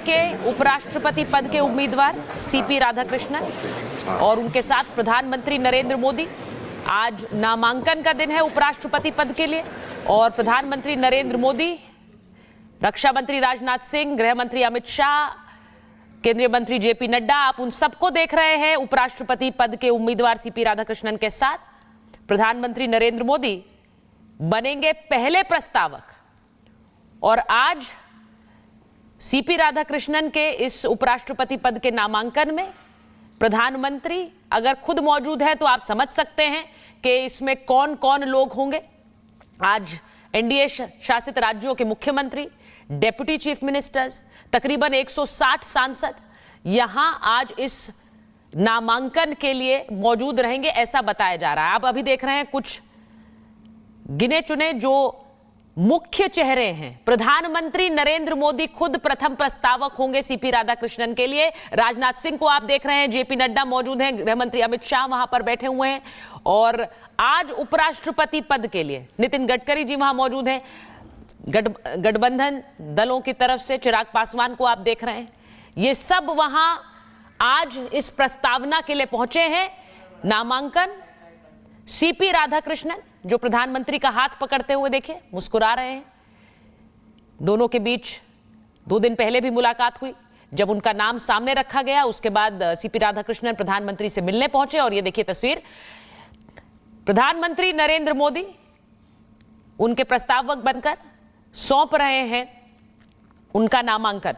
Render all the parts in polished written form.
के उपराष्ट्रपति पद के उम्मीदवार सीपी राधाकृष्णन और उनके साथ प्रधानमंत्री नरेंद्र मोदी। आज नामांकन का दिन है उपराष्ट्रपति पद के लिए और प्रधानमंत्री नरेंद्र मोदी, रक्षा मंत्री राजनाथ सिंह, गृह मंत्री अमित शाह, केंद्रीय मंत्री जेपी नड्डा, आप उन सबको देख रहे हैं उपराष्ट्रपति पद के उम्मीदवार सीपी राधाकृष्णन के साथ। प्रधानमंत्री नरेंद्र मोदी बनेंगे पहले प्रस्तावक और आज सीपी राधाकृष्णन के इस उपराष्ट्रपति पद के नामांकन में प्रधानमंत्री अगर खुद मौजूद है तो आप समझ सकते हैं कि इसमें कौन कौन लोग होंगे। आज एनडीए शासित राज्यों के मुख्यमंत्री, डेप्यूटी चीफ मिनिस्टर्स, तकरीबन 160 सांसद यहां आज इस नामांकन के लिए मौजूद रहेंगे, ऐसा बताया जा रहा है। आप अभी देख रहे हैं कुछ गिने चुने जो मुख्य चेहरे हैं। प्रधानमंत्री नरेंद्र मोदी खुद प्रथम प्रस्तावक होंगे सीपी राधाकृष्णन के लिए। राजनाथ सिंह को आप देख रहे हैं, जेपी नड्डा मौजूद हैं, गृह मंत्री अमित शाह वहां पर बैठे हुए हैं और आज उपराष्ट्रपति पद के लिए नितिन गडकरी जी वहां मौजूद हैं। गठबंधन दलों की तरफ से चिराग पासवान को आप देख रहे हैं। ये सब वहां आज इस प्रस्तावना के लिए पहुंचे हैं। नामांकन सीपी राधाकृष्णन जो प्रधानमंत्री का हाथ पकड़ते हुए देखिए मुस्कुरा रहे हैं। दोनों के बीच 2 दिन पहले भी मुलाकात हुई, जब उनका नाम सामने रखा गया उसके बाद सीपी राधाकृष्णन प्रधानमंत्री से मिलने पहुंचे और ये देखिए तस्वीर, प्रधानमंत्री नरेंद्र मोदी उनके प्रस्तावक बनकर सौंप रहे हैं उनका नामांकन।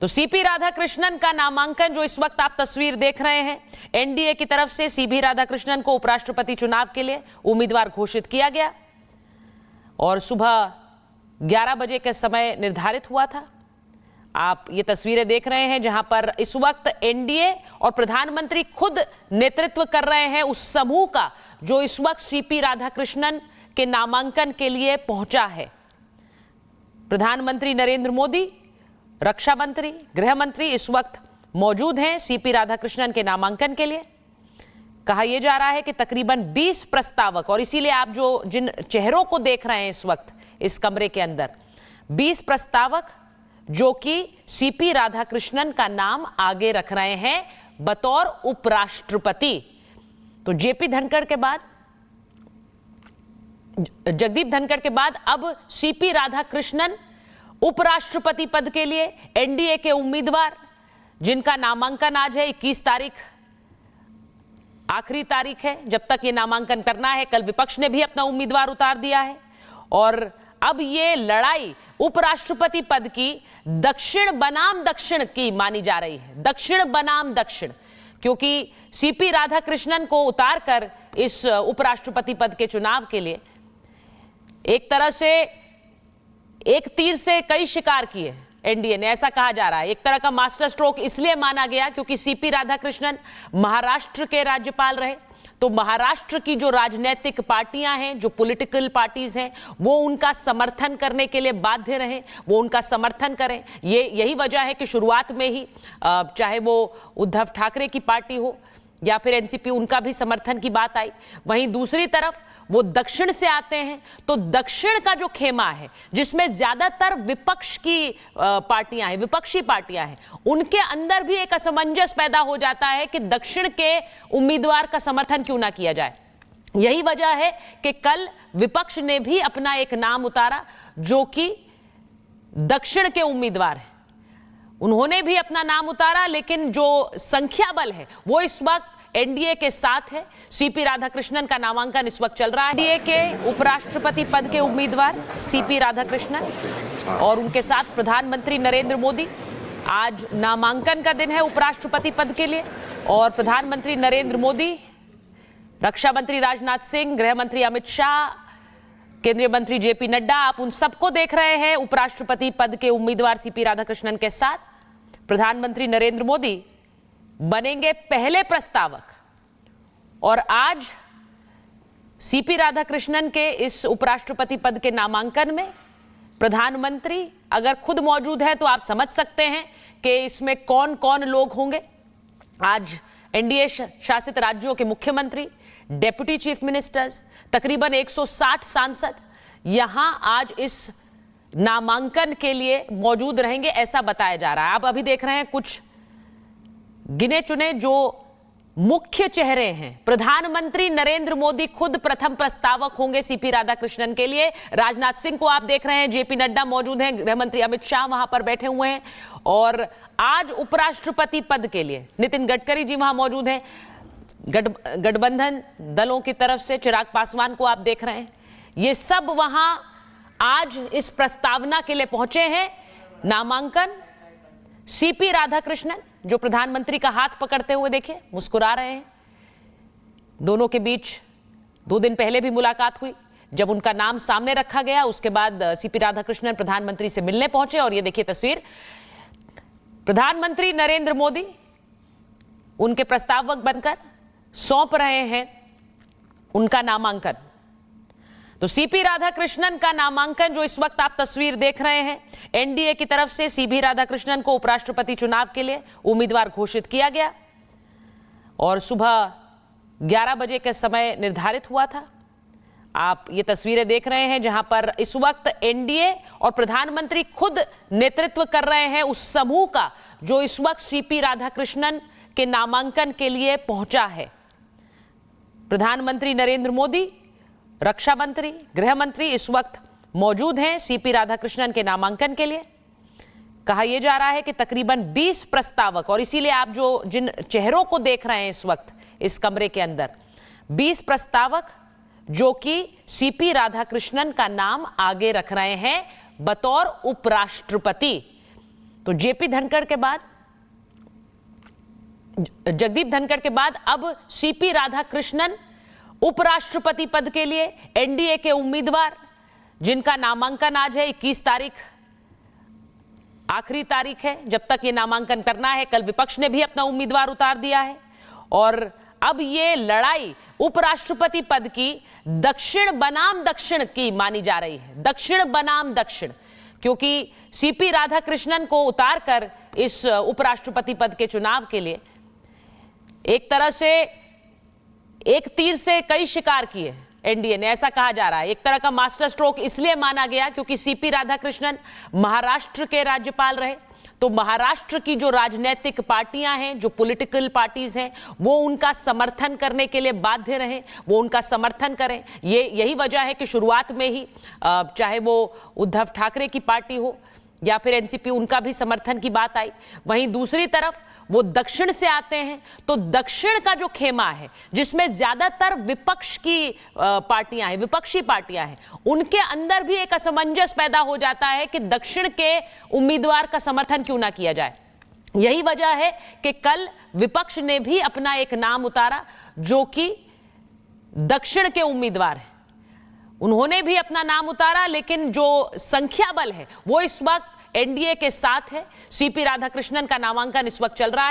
तो सीपी राधाकृष्णन का नामांकन जो इस वक्त आप तस्वीर देख रहे हैं, एनडीए की तरफ से सीपी राधाकृष्णन को उपराष्ट्रपति चुनाव के लिए उम्मीदवार घोषित किया गया और सुबह 11 बजे के समय निर्धारित हुआ था। आप ये तस्वीरें देख रहे हैं जहां पर इस वक्त एनडीए और प्रधानमंत्री खुद नेतृत्व कर रहे हैं उस समूह का जो इस वक्त सीपी राधाकृष्णन के नामांकन के लिए पहुंचा है। प्रधानमंत्री नरेंद्र मोदी, रक्षा मंत्री, गृह मंत्री इस वक्त मौजूद हैं सीपी राधाकृष्णन के नामांकन के लिए। कहा यह जा रहा है कि तकरीबन 20 प्रस्तावक, और इसीलिए आप जो जिन चेहरों को देख रहे हैं इस वक्त इस कमरे के अंदर, 20 प्रस्तावक जो कि सीपी राधाकृष्णन का नाम आगे रख रहे हैं बतौर उपराष्ट्रपति। तो जेपी धनखड़ के बाद, जगदीप धनखड़ के बाद अब सीपी राधाकृष्णन उपराष्ट्रपति पद के लिए एनडीए के उम्मीदवार जिनका नामांकन आज है 21 तारीख, आखिरी तारीख है जब तक ये नामांकन करना है। कल विपक्ष ने भी अपना उम्मीदवार उतार दिया है और अब ये लड़ाई उपराष्ट्रपति पद की दक्षिण बनाम दक्षिण की मानी जा रही है। दक्षिण बनाम दक्षिण, क्योंकि सीपी राधाकृष्णन को उतारकर इस उपराष्ट्रपति पद के चुनाव के लिए एक तरह से एक तीर से कई शिकार किए एनडीए ने, ऐसा कहा जा रहा है। एक तरह का मास्टर स्ट्रोक इसलिए माना गया क्योंकि सीपी राधाकृष्णन महाराष्ट्र के राज्यपाल रहे, तो महाराष्ट्र की जो राजनीतिक पार्टियां हैं, जो पॉलिटिकल पार्टीज हैं, वो उनका समर्थन करने के लिए बाध्य रहे, वो उनका समर्थन करें। यही वजह है कि शुरुआत में ही चाहे वो उद्धव ठाकरे की पार्टी हो या फिर एनसीपी, उनका भी समर्थन की बात आई। वहीं दूसरी तरफ वो दक्षिण से आते हैं, तो दक्षिण का जो खेमा है जिसमें ज्यादातर विपक्ष की पार्टियां हैं, विपक्षी पार्टियां हैं, उनके अंदर भी एक असमंजस पैदा हो जाता है कि दक्षिण के उम्मीदवार का समर्थन क्यों ना किया जाए। यही वजह है कि कल विपक्ष ने भी अपना एक नाम उतारा जो कि दक्षिण के उम्मीदवार हैं। उन्होंने भी अपना नाम उतारा, लेकिन जो संख्या बल है वो इस वक्त एनडीए के साथ है। सीपी राधाकृष्णन का नामांकन इस वक्त चल रहा है। एनडीए के उपराष्ट्रपति पद के उम्मीदवार सीपी राधाकृष्णन और उनके साथ प्रधानमंत्री नरेंद्र मोदी। आज नामांकन का दिन है उपराष्ट्रपति पद के लिए और प्रधानमंत्री नरेंद्र मोदी, रक्षा मंत्री राजनाथ सिंह, गृह मंत्री अमित शाह, केंद्रीय मंत्री जेपी नड्डा, आप उन सबको देख रहे हैं उपराष्ट्रपति पद के उम्मीदवार सीपी राधाकृष्णन के साथ। प्रधानमंत्री नरेंद्र मोदी बनेंगे पहले प्रस्तावक और आज सीपी राधाकृष्णन के इस उपराष्ट्रपति पद के नामांकन में प्रधानमंत्री अगर खुद मौजूद है तो आप समझ सकते हैं कि इसमें कौन कौन लोग होंगे। आज एनडीए शासित राज्यों के मुख्यमंत्री, डेप्यूटी चीफ मिनिस्टर्स, तकरीबन 160 सांसद यहां आज इस नामांकन के लिए मौजूद रहेंगे, ऐसा बताया जा रहा है। आप अभी देख रहे हैं कुछ गिने चुने जो मुख्य चेहरे हैं। प्रधानमंत्री नरेंद्र मोदी खुद प्रथम प्रस्तावक होंगे सीपी राधाकृष्णन के लिए। राजनाथ सिंह को आप देख रहे हैं, जेपी नड्डा मौजूद हैं, गृह मंत्री अमित शाह वहां पर बैठे हुए हैं, और आज उपराष्ट्रपति पद के लिए नितिन गडकरी जी वहां मौजूद हैं। गठबंधन दलों की तरफ से चिराग पासवान को आप देख रहे हैं। ये सब वहां आज इस प्रस्तावना के लिए पहुंचे हैं। नामांकन सीपी राधाकृष्णन जो प्रधानमंत्री का हाथ पकड़ते हुए देखिए मुस्कुरा रहे हैं। दोनों के बीच 2 दिन पहले भी मुलाकात हुई, जब उनका नाम सामने रखा गया उसके बाद सीपी राधाकृष्णन प्रधानमंत्री से मिलने पहुंचे। और ये देखिए तस्वीर, प्रधानमंत्री नरेंद्र मोदी उनके प्रस्तावक बनकर सौंप रहे हैं उनका नामांकन। तो सीपी राधाकृष्णन का नामांकन जो इस वक्त आप तस्वीर देख रहे हैं, एनडीए की तरफ से सीपी राधाकृष्णन को उपराष्ट्रपति चुनाव के लिए उम्मीदवार घोषित किया गया और सुबह 11 बजे के समय निर्धारित हुआ था। आप ये तस्वीरें देख रहे हैं जहां पर इस वक्त एनडीए और प्रधानमंत्री खुद नेतृत्व कर रहे हैं उस समूह का जो इस वक्त सीपी राधाकृष्णन के नामांकन के लिए पहुंचा है। प्रधानमंत्री नरेंद्र मोदी, रक्षा मंत्री, गृह मंत्री इस वक्त मौजूद हैं सीपी राधाकृष्णन के नामांकन के लिए। कहा यह जा रहा है कि तकरीबन 20 प्रस्तावक, और इसीलिए आप जो जिन चेहरों को देख रहे हैं इस वक्त इस कमरे के अंदर, 20 प्रस्तावक जो कि सीपी राधाकृष्णन का नाम आगे रख रहे हैं बतौर उपराष्ट्रपति। तो जेपी धनखड़ के बाद, जगदीप धनखड़ के बाद अब सीपी राधाकृष्णन उपराष्ट्रपति पद के लिए एनडीए के उम्मीदवार, जिनका नामांकन आज है 21 तारीख, आखिरी तारीख है जब तक ये नामांकन करना है। कल विपक्ष ने भी अपना उम्मीदवार उतार दिया है और अब ये लड़ाई उपराष्ट्रपति पद की दक्षिण बनाम दक्षिण की मानी जा रही है। दक्षिण बनाम दक्षिण, क्योंकि सीपी राधाकृष्णन को उतारकर इस उपराष्ट्रपति पद के चुनाव के लिए एक तरह से एक तीर से कई शिकार किए एनडीए ने, ऐसा कहा जा रहा है। एक तरह का मास्टर स्ट्रोक इसलिए माना गया क्योंकि सीपी राधाकृष्णन महाराष्ट्र के राज्यपाल रहे, तो महाराष्ट्र की जो राजनीतिक पार्टियां हैं, जो पॉलिटिकल पार्टीज हैं, वो उनका समर्थन करने के लिए बाध्य रहे, वो उनका समर्थन करें। यही वजह है कि शुरुआत में ही चाहे वो उद्धव ठाकरे की पार्टी हो या फिर एनसीपी, उनका भी समर्थन की बात आई। वहीं दूसरी तरफ वो दक्षिण से आते हैं, तो दक्षिण का जो खेमा है जिसमें ज्यादातर विपक्ष की पार्टियां हैं, विपक्षी पार्टियां हैं, उनके अंदर भी एक असमंजस पैदा हो जाता है कि दक्षिण के उम्मीदवार का समर्थन क्यों ना किया जाए। यही वजह है कि कल विपक्ष ने भी अपना एक नाम उतारा जो कि दक्षिण के उम्मीदवार हैं। उन्होंने भी अपना नाम उतारा, लेकिन जो संख्या बल है वो इस वक्त एनडीए के साथ है। सीपी राधाकृष्णन का नामांकन इस वक्त चल रहा है।